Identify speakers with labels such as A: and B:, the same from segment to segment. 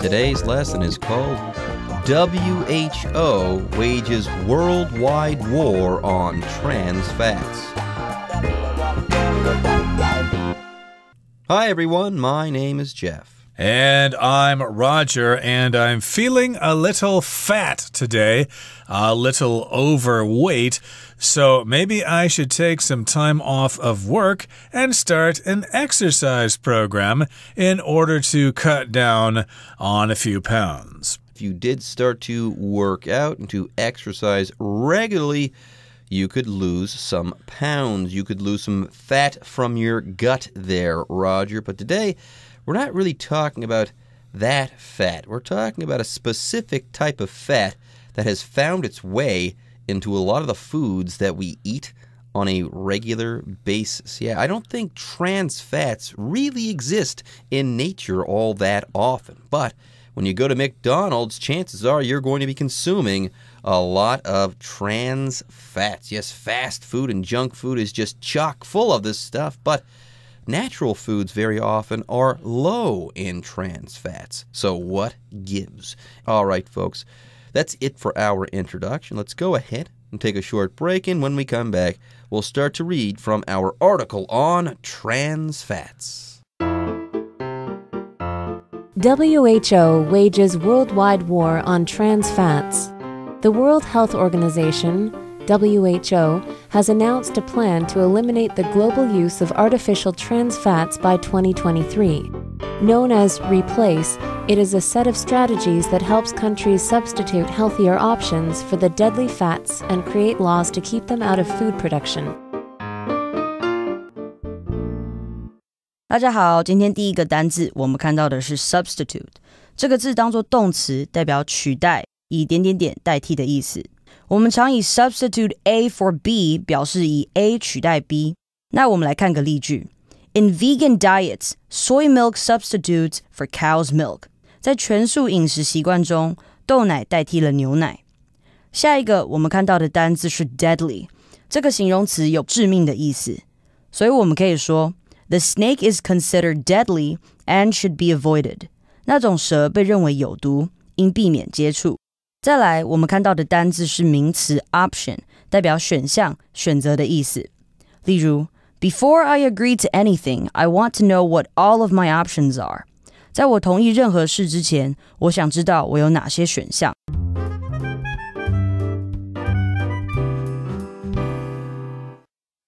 A: Today's lesson is called WHO Wages Worldwide War on Trans Fats. Hi everyone, my name is Jeff.
B: And I'm Roger, and I'm feeling a little fat today, a little overweight, so maybe I should take some time off of work and start an exercise program in order to cut down on a few pounds.
A: If you did start to work out and to exercise regularly, you could lose some pounds. You could lose some fat from your gut there, Roger. But today, we're not really talking about that fat. We're talking about a specific type of fat that has found its way into a lot of the foods that we eat on a regular basis. Yeah, I don't think trans fats really exist in nature all that often. But when you go to McDonald's, chances are you're going to be consuming a lot of trans fats. Yes, fast food and junk food is just chock full of this stuff, but natural foods very often are low in trans fats. So what gives? All right, folks, that's it for our introduction. Let's go ahead and take a short break, and when we come back, we'll start to read from our article on trans fats.
C: WHO wages worldwide war on trans fats. The World Health Organization, WHO, has announced a plan to eliminate the global use of artificial trans fats by 2023. Known as Replace, it is a set of strategies that helps countries substitute healthier options for the deadly fats and create laws to keep them out of food production.
D: 大家好，今天第一个单字我们看到的是 substitute， 这个字当作动词，代表取代，以点点点代替的意思。我们常以 substitute A for B 表示以 A 取代 B。那我们来看个例句。In vegan diets, soy milk substitutes for cow's milk. 在全素饮食习惯中，豆奶代替了牛奶。下一个我们看到的单字是 deadly， 这个形容词有致命的意思，所以我们可以说 The snake is considered deadly and should be avoided. 那种蛇被认为有毒，应避免接触。再来，我们看到的单字是名词 option， 代表选项、选择的意思。例如 Before I agree to anything, I want to know what all of my options are. 在我同意任何事之前，我想知道我有哪些选项。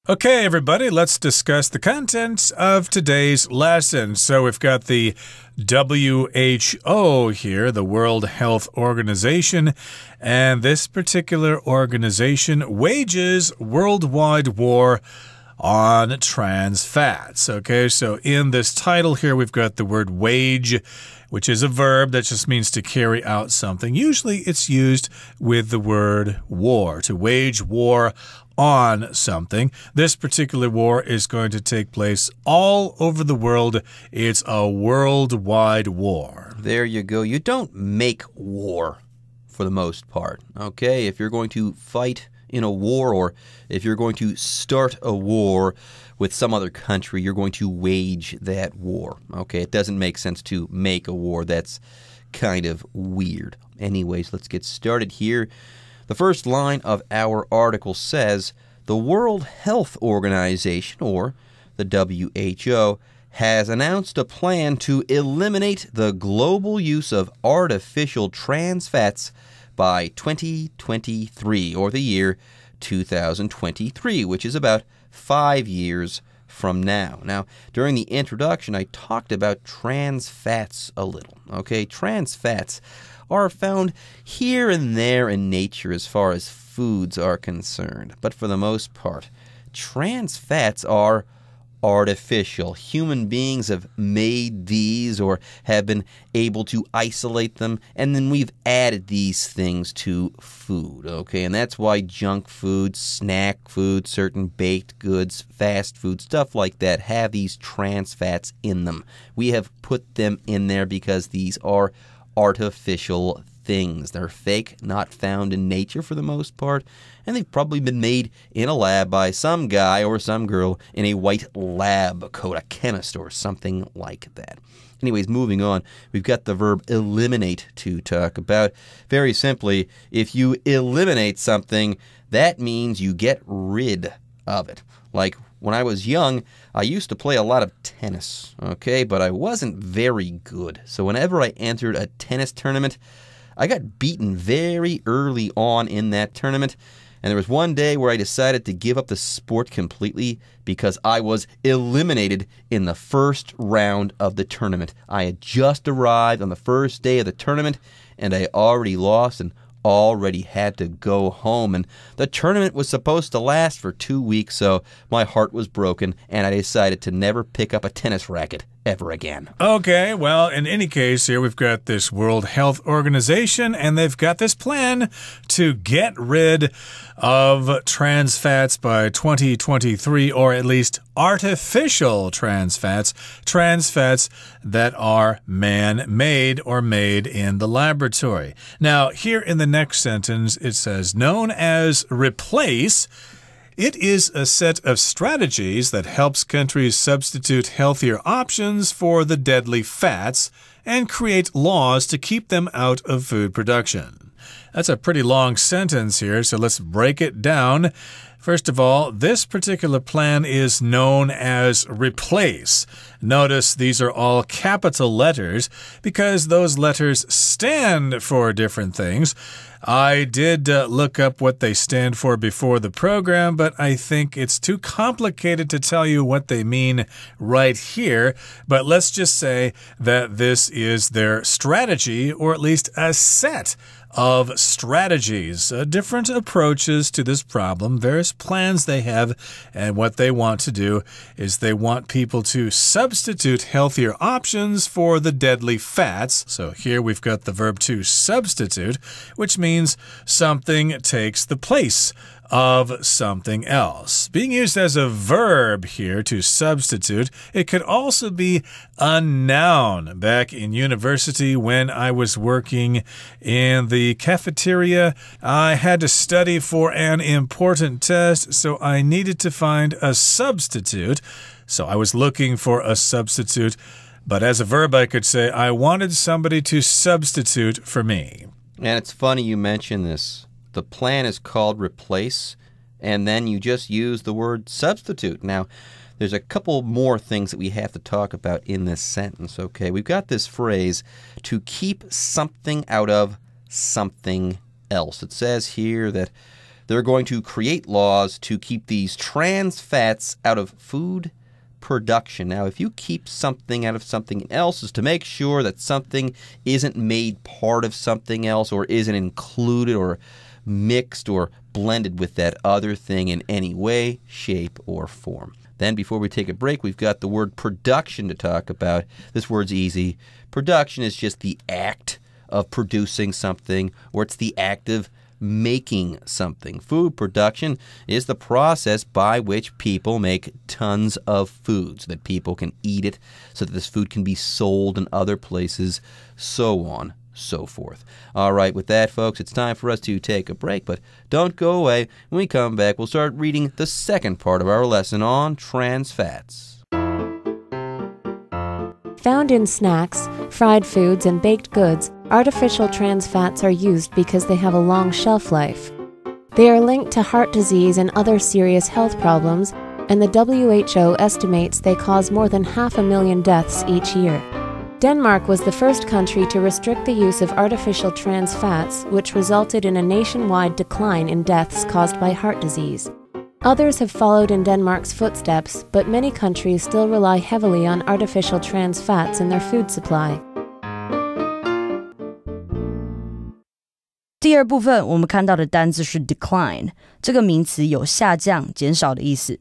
B: Okay, everybody, let's discuss the contents of today's lesson. So we've got the WHO here, the World Health Organization, and this particular organization wages worldwide war on trans fats. Okay, so in this title here, we've got the word wage, which is a verb that just means to carry out something. Usually it's used with the word war, to wage war on something. This particular war is going to take place all over the world. It's a worldwide war.
A: There you go. You don't make war for the most part, okay? If you're going to fight in a war, or if you're going to start a war with some other country, you're going to wage that war, okay? It doesn't make sense to make a war. That's kind of weird. Anyways, let's get started here. The first line of our article says, the World Health Organization, or the WHO, has announced a plan to eliminate the global use of artificial trans fats by 2023, or the year 2023, which is about 5 years from now. Now, during the introduction, I talked about trans fats a little, okay? Trans fats are found here and there in nature as far as foods are concerned. But for the most part, trans fats are artificial. Human beings have made these or have been able to isolate them, and then we've added these things to food, okay? And that's why junk food, snack food, certain baked goods, fast food, stuff like that have these trans fats in them. We have put them in there because these are artificial things. They're fake, not found in nature for the most part, and they've probably been made in a lab by some guy or some girl in a white lab coat, a chemist or something like that. Anyways, moving on, we've got the verb eliminate to talk about. Very simply, if you eliminate something, that means you get rid of it. Like when I was young, I used to play a lot of tennis, okay, but I wasn't very good. So whenever I entered a tennis tournament, I got beaten very early on in that tournament. And there was one day where I decided to give up the sport completely because I was eliminated in the first round of the tournament. I had just arrived on the first day of the tournament, and I already lost and already had to go home. And the tournament was supposed to last for 2 weeks, so my heart was broken, and I decided to never pick up a tennis racket ever again.
B: Okay, well, in any case, here we've got this World Health Organization, and they've got this plan to get rid of trans fats by 2023, or at least artificial trans fats that are man-made or made in the laboratory. Now, here in the next sentence, it says, known as replace. It is a set of strategies that helps countries substitute healthier options for the deadly fats and create laws to keep them out of food production. That's a pretty long sentence here, so let's break it down. First of all, this particular plan is known as replace. Notice these are all capital letters because those letters stand for different things. I did look up what they stand for before the program, but I think it's too complicated to tell you what they mean right here. But let's just say that this is their strategy, or at least a set of strategies, different approaches to this problem, various plans they have, and what they want to do is they want people to substitute healthier options for the deadly fats. So here we've got the verb to substitute, which means something takes the place of something else. Being used as a verb here to substitute, it could also be a noun. Back in university when I was working in the cafeteria, I had to study for an important test, so I needed to find a substitute. So I was looking for a substitute, but as a verb I could say I wanted somebody to substitute for me.
A: And it's funny you mention this. The plan is called replace, and then you just use the word substitute. Now, there's a couple more things that we have to talk about in this sentence, okay? We've got this phrase, to keep something out of something else. It says here that they're going to create laws to keep these trans fats out of food production. Now, if you keep something out of something else, is to make sure that something isn't made part of something else or isn't included or mixed or blended with that other thing in any way, shape, or form. Then before we take a break, we've got the word production to talk about. This word's easy. Production is just the act of producing something, or it's the act of making something. Food production is the process by which people make tons of food so that people can eat it, so that this food can be sold in other places, so on, so forth. All right, with that, folks, it's time for us to take a break, but don't go away. When we come back, we'll start reading the second part of our lesson on trans fats.
C: Found in snacks, fried foods, and baked goods, artificial trans fats are used because they have a long shelf life. They are linked to heart disease and other serious health problems, and the WHO estimates they cause more than 500,000 deaths each year. Denmark was the first country to restrict the use of artificial trans fats, which resulted in a nationwide decline in deaths caused by heart disease. Others have followed in Denmark's footsteps, but many countries still rely heavily on artificial trans fats in their food supply.
D: 第二部分我们看到的单字是 decline， 这个名词有下降、减少的意思。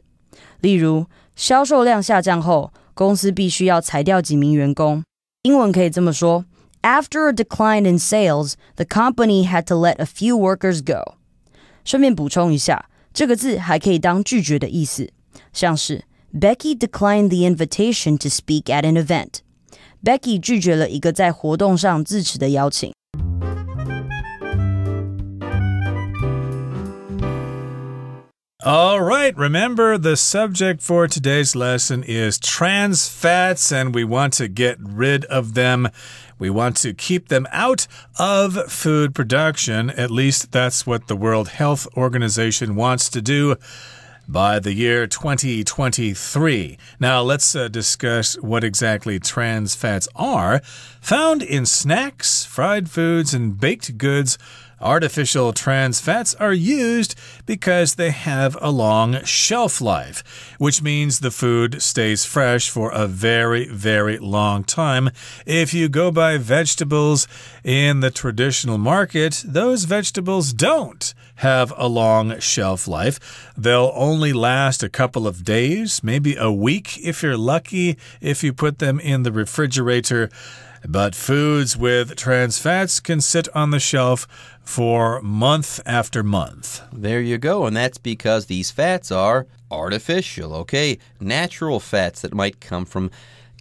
D: 例如，销售量下降后，公司必须要裁掉几名员工。英文可以这么说 ：After a decline in sales, the company had to let a few workers go. 顺便补充一下，这个字还可以当拒绝的意思，像是 Becky declined the invitation to speak at an event. Becky 拒绝了一个在活动上致辞的邀请。
B: All right, remember the subject for today's lesson is trans fats, and we want to get rid of them. We want to keep them out of food production. At least that's what the World Health Organization wants to do by the year 2023. Now, let's discuss what exactly trans fats are. Found in snacks, fried foods, and baked goods, artificial trans fats are used because they have a long shelf life, which means the food stays fresh for a very, very long time. If you go buy vegetables in the traditional market, those vegetables don't have a long shelf life. They'll only last a couple of days, maybe a week if you're lucky, if you put them in the refrigerator. But foods with trans fats can sit on the shelf for month after month.
A: There you go, and that's because these fats are artificial, okay? Natural fats that might come from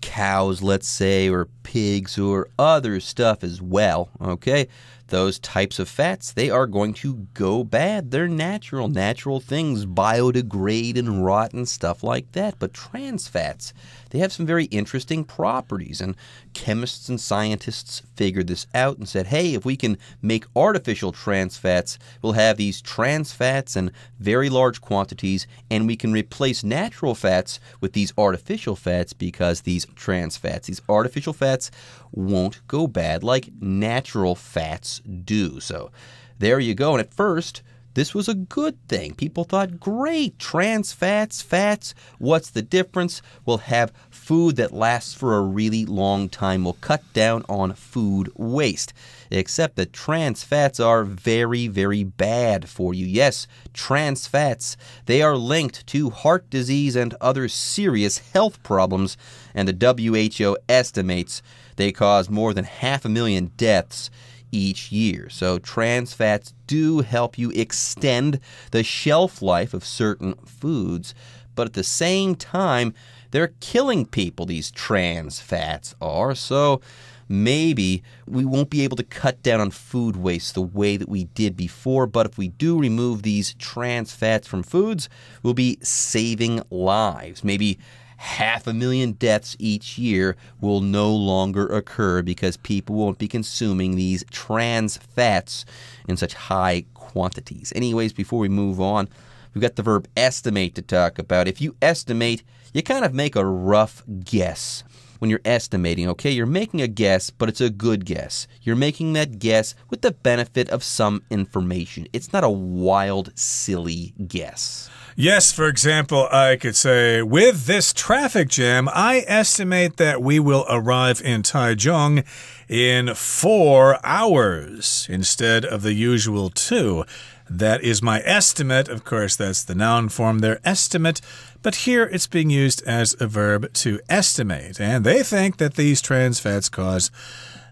A: cows, let's say, or pigs, or other stuff as well, okay? Those types of fats, they are going to go bad. They're natural. Natural things biodegrade and rot and stuff like that. But trans fats, they have some very interesting properties. And chemists and scientists figured this out and said, hey, if we can make artificial trans fats, we'll have these trans fats in very large quantities, and we can replace natural fats with these artificial fats because these trans fats, these artificial fats, won't go bad like natural fats do. So there you go. And at first, this was a good thing. People thought, great, trans fats, what's the difference? We'll have food that lasts for a really long time. We'll cut down on food waste. Except that trans fats are very, very bad for you. Yes, trans fats, they are linked to heart disease and other serious health problems, and the WHO estimates they cause more than 500,000 deaths each year. So trans fats do help you extend the shelf life of certain foods, but at the same time, they're killing people, these trans fats are. So maybe we won't be able to cut down on food waste the way that we did before, but if we do remove these trans fats from foods, we'll be saving lives. Maybe 500,000 deaths each year will no longer occur because people won't be consuming these trans fats in such high quantities. Anyways, before we move on, we've got the verb estimate to talk about. If you estimate, you kind of make a rough guess. When you're estimating, okay, you're making a guess, but it's a good guess. You're making that guess with the benefit of some information. It's not a wild, silly guess.
B: Yes, for example, I could say, with this traffic jam, I estimate that we will arrive in Taichung in 4 hours instead of the usual 2. That is my estimate. Of course, that's the noun form, their estimate. But here it's being used as a verb to estimate. And they think that these trans fats cause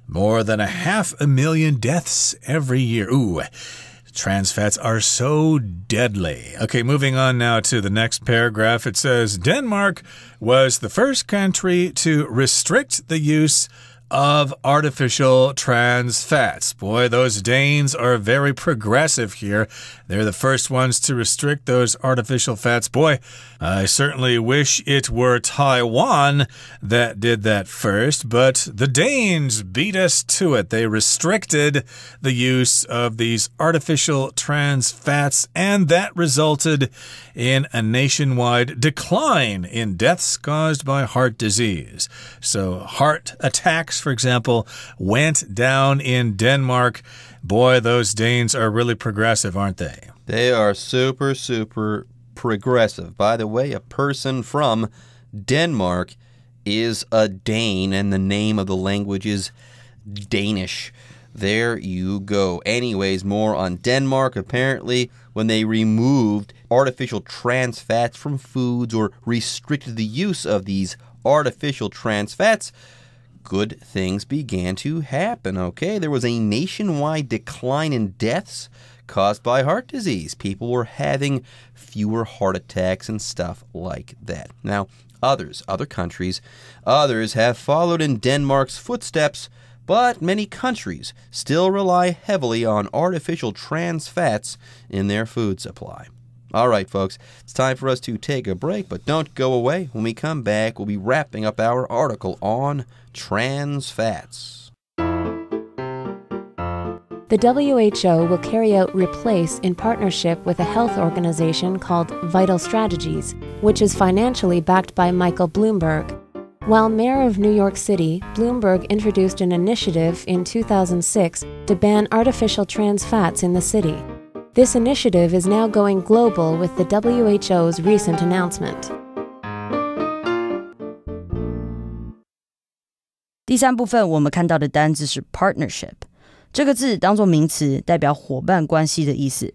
B: more than 500,000 deaths every year. Ooh. Trans fats are so deadly. Okay, moving on now to the next paragraph. It says, Denmark was the first country to restrict the use of artificial trans fats. Boy, those Danes are very progressive here. They're the first ones to restrict those artificial fats. Boy, I certainly wish it were Taiwan that did that first, but the Danes beat us to it. They restricted the use of these artificial trans fats, and that resulted in a nationwide decline in deaths caused by heart disease. So heart attacks, for example, went down in Denmark. Boy, those Danes are really progressive, aren't they?
A: They are super, super progressive. By the way, a person from Denmark is a Dane, and the name of the language is Danish. There you go. Anyways, more on Denmark. Apparently, when they removed artificial trans fats from foods or restricted the use of these artificial trans fats, good things began to happen, okay? There was a nationwide decline in deaths caused by heart disease. People were having fewer heart attacks and stuff like that. Now, other countries, others have followed in Denmark's footsteps, but many countries still rely heavily on artificial trans fats in their food supply. All right, folks, it's time for us to take a break, but don't go away. When we come back, we'll be wrapping up our article on trans fats.
C: The WHO will carry out Replace in partnership with a health organization called Vital Strategies, which is financially backed by Michael Bloomberg. While mayor of New York City, Bloomberg introduced an initiative in 2006 to ban artificial trans fats in the city. This initiative is now going global with the WHO's recent announcement.
D: 第三部分我们看到的单字是 partnership， 这个字当作名词，代表伙伴关系的意思。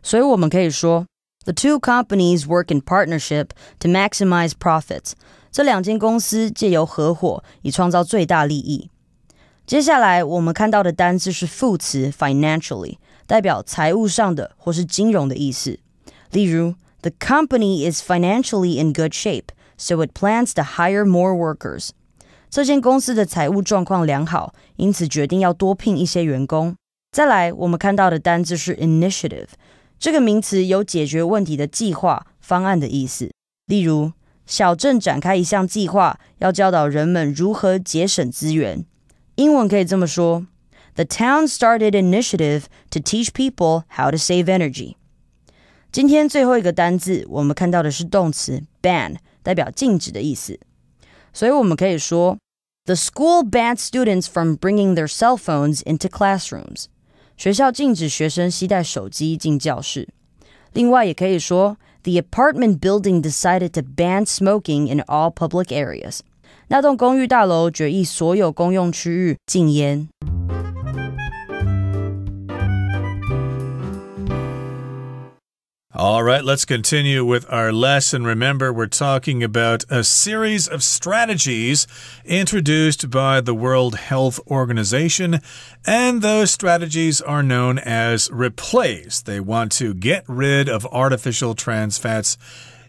D: 所以我们可以说 The two companies work in partnership to maximize profits. 这两间公司借由合伙以创造最大利益。接下来我们看到的单字是副词 financially， 代表财务上的或是金融的意思。例如 The company is financially in good shape, so it plans to hire more workers. 这间公司的财务状况良好，因此决定要多聘一些员工。再来我们看到的单字是 initiative， 这个名词有解决问题的计划、方案的意思。例如小镇展开一项计划，要教导人们如何节省资源。英文可以这么说 The town started an initiative to teach people how to save energy. 今天最后一个单字我们看到的是动词 ban， 代表禁止的意思。所以我们可以说 The school banned students from bringing their cell phones into classrooms. 学校禁止学生携带手机进教室。另外也可以说The apartment building decided to ban smoking in all public areas. 那栋公寓大楼决议所有公用区域禁烟。
B: All right, let's continue with our lesson. Remember, we're talking about a series of strategies introduced by the World Health Organization, and those strategies are known as replace. They want to get rid of artificial trans fats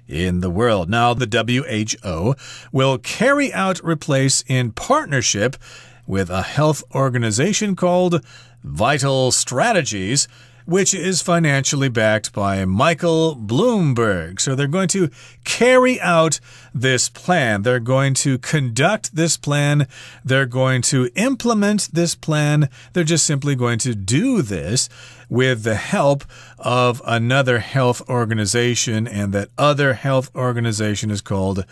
B: in the world. Now, the WHO will carry out replace in partnership with a health organization called Vital Strategies, which is financially backed by Michael Bloomberg. So they're going to carry out this plan. They're going to conduct this plan. They're going to implement this plan. They're just simply going to do this with the help of another health organization, and that other health organization is called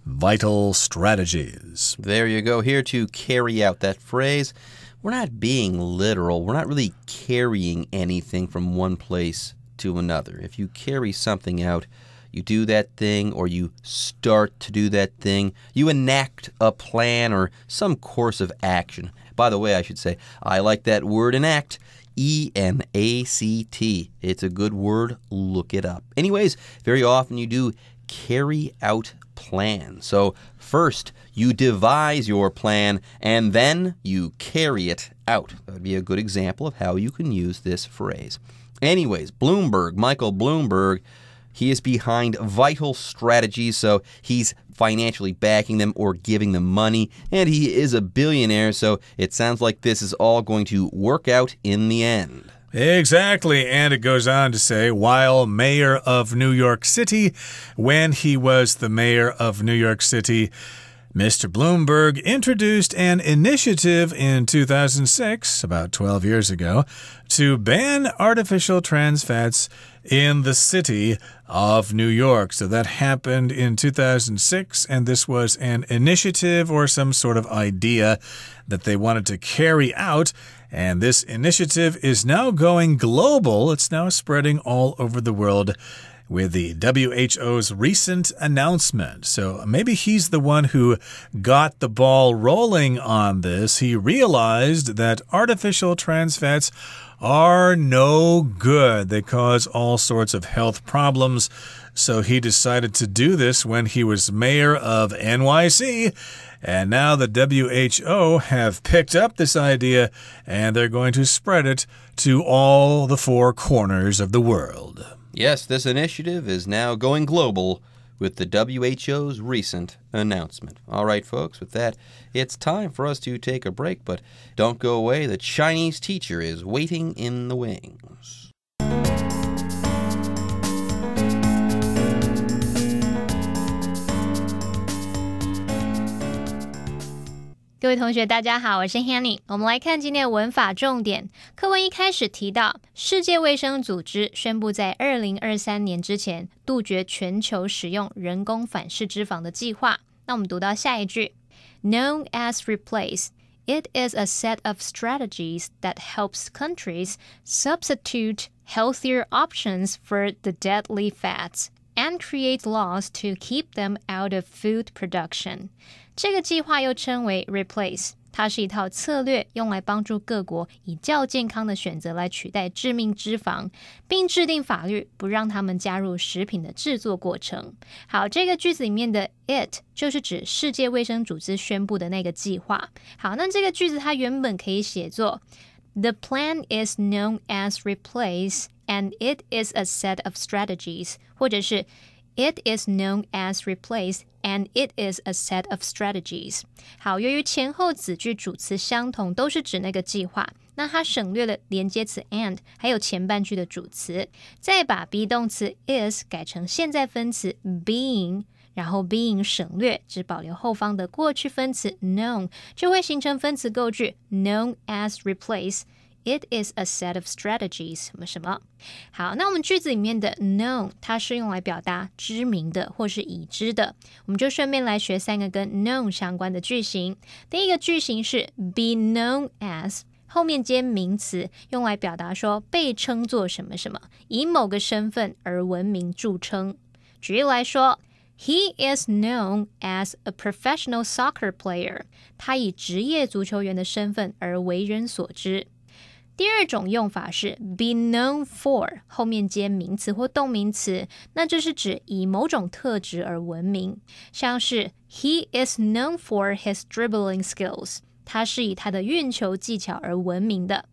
B: Vital Strategies.
A: There you go. Here to carry out that phrase. We're not being literal. We're not really carrying anything from one place to another. If you carry something out, you do that thing or you start to do that thing. You enact a plan or some course of action. By the way, I should say, I like that word enact. E-N-A-C-T. It's a good word. Look it up. Anyways, very often you do carry out plan. So first, you devise your plan, and then you carry it out. That would be a good example of how you can use this phrase. Anyways, Bloomberg, Michael Bloomberg, he is behind Vital Strategies, so he's financially backing them or giving them money, and he is a billionaire, so it sounds like this is all going to work out in the end.
B: Exactly, and it goes on to say, while mayor of New York City, when he was the mayor of New York City, Mr. Bloomberg introduced an initiative in 2006, about 12 years ago, to ban artificial trans fats in the city of New York. So that happened in 2006, and this was an initiative or some sort of idea that they wanted to carry out. And this initiative is now going global. It's now spreading all over the world with the WHO's recent announcement. So maybe he's the one who got the ball rolling on this. He realized that artificial trans fats are no good. They cause all sorts of health problems. So he decided to do this when he was mayor of NYC. And now the WHO have picked up this idea, and they're going to spread it to all the four corners of the world.
A: Yes, this initiative is now going global with the WHO's recent announcement. All right, folks, with that, it's time for us to take a break, but don't go away. The Chinese teacher is waiting in the wings.
E: 各位同学大家好，我是 Hanny。 我们来看今天的文法重点。课文一开始提到，世界卫生组织宣布在2023年之前杜绝全球使用人工反式脂肪的计划。那我们读到下一句 Known as replace, it is a set of strategies that helps countries substitute healthier options for the deadly fats and create laws to keep them out of food production. 这个计划又称为 replace， 它是一套策略，用来帮助各国以较健康的选择来取代致命脂肪，并制定法律，不让他们加入食品的制作过程。好，这个句子里面的 it 就是指世界卫生组织宣布的那个计划。好，那这个句子它原本可以写作 The plan is known as replace and it is a set of strategies， 或者是It is known as replace, and it is a set of strategies. 好，由于前后子句主词相同，都是指那个计划，那它省略了连接词 and， 还有前半句的主词，再把 be 动词 is 改成现在分词 being， 然后 being 省略，只保留后方的过去分词 known， 就会形成分词构句 known as replace。It is a set of strategies 什么什么。好，那我们句子里面的 known 它是用来表达知名的或是已知的，我们就顺便来学3个跟 known 相关的句型。第一个句型是 be known as， 后面接名词，用来表达说被称作什么什么，以某个身份而闻名著称。举例来说He is known as a professional soccer player， 他以职业足球员的身份而为人所知。第二种用法是 be known for， 后面接名词或动名词，那这是指以某种特质而闻名，像是 He is known for his dribbling skills， 他是以他的运球技巧而闻名的。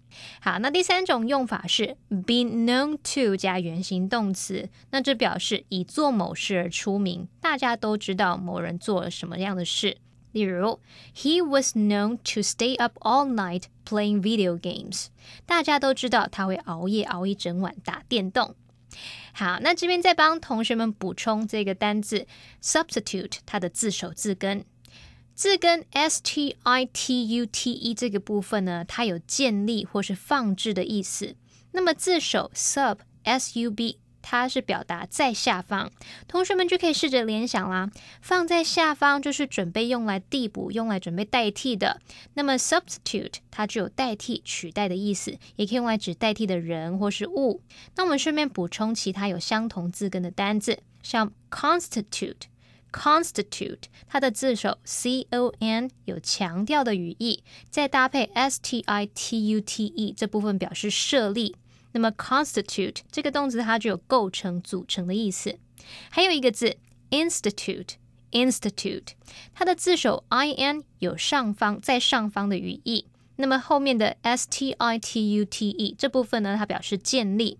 E: 好，那第三种用法是 be known to 加原形动词，那这表示以做某事而出名，大家都知道某人做了什么样的事。例如 He was known to stay up all night playing video games， 大家都知道他会熬夜熬一整晚打电动。好，那这边再帮同学们补充这个单字 substitute 它的字首字根。字根 stitute 这个部分呢，它有建立或是放置的意思。那么字首 sub 它是表达在下方，同学们就可以试着联想啦，放在下方就是准备用来递补，用来准备代替的。那么 substitute 它具有代替取代的意思，也可以用来指代替的人或是物。那我们顺便补充其他有相同字根的单字，像 constitute 它的字首 con 有强调的语义，再搭配 stitute 这部分表示设立。那么 constitute 这个动词它就有构成组成的意思。还有一个字 institute 它的字首 in 有在上方的语义，那么后面的 stitute 这部分呢，它表示建立。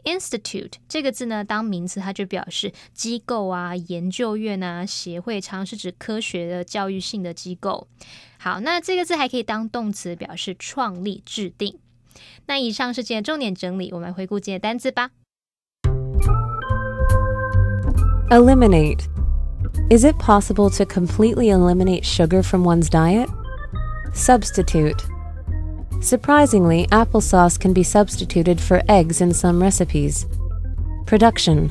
E: Institute 这个字呢，当名词它就表示机构啊、研究院啊、协会，常是指科学的教育性的机构。好，那这个字还可以当动词，表示创立、制定。那以上是今天的重点整理，我们来回顾今天的单字吧。
C: Eliminate. Is it possible to completely eliminate sugar from one's diet? Substitute. Surprisingly, applesauce can be substituted for eggs in some recipes. Production.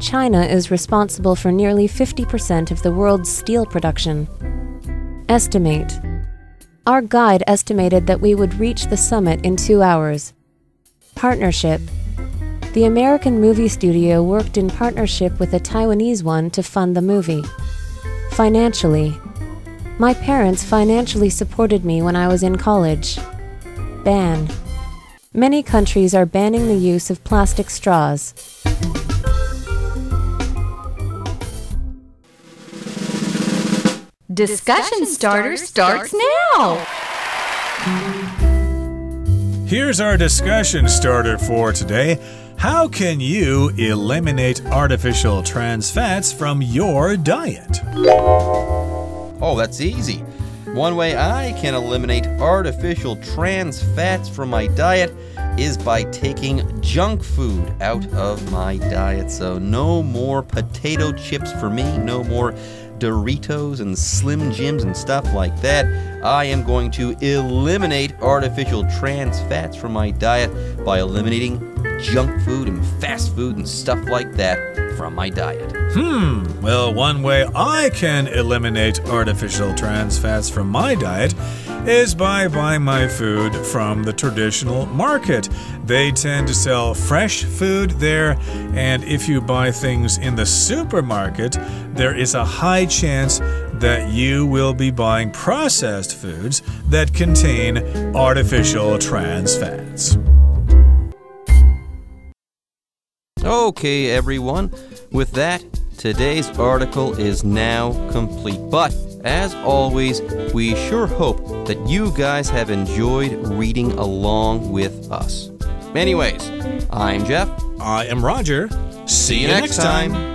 C: China is responsible for nearly 50% of the world's steel production. Estimate. Our guide estimated that we would reach the summit in 2 hours. Partnership. The American movie studio worked in partnership with a Taiwanese one to fund the movie. Financially. My parents financially supported me when I was in college. Ban. Many countries are banning the use of plastic straws.
F: Discussion Starter starts now!
B: Here's our discussion starter for today. How can you eliminate artificial trans fats from your diet?
A: Oh, that's easy. One way I can eliminate artificial trans fats from my diet is by taking junk food out of my diet. So no more potato chips for me, no more Doritos and Slim Jims and stuff like that. I am going to eliminate artificial trans fats from my diet by eliminating junk food and fast food and stuff like that from my diet.
B: Well, one way I can eliminate artificial trans fats from my diet is by buying my food from the traditional market. They tend to sell fresh food there, and if you buy things in the supermarket, there is a high chance that you will be buying processed foods that contain artificial trans fats.
A: Okay, everyone. With that, today's article is now complete. But, as always, we sure hope that you guys have enjoyed reading along with us. Anyways, I'm Jeff.
B: I am Roger.
A: See you next time.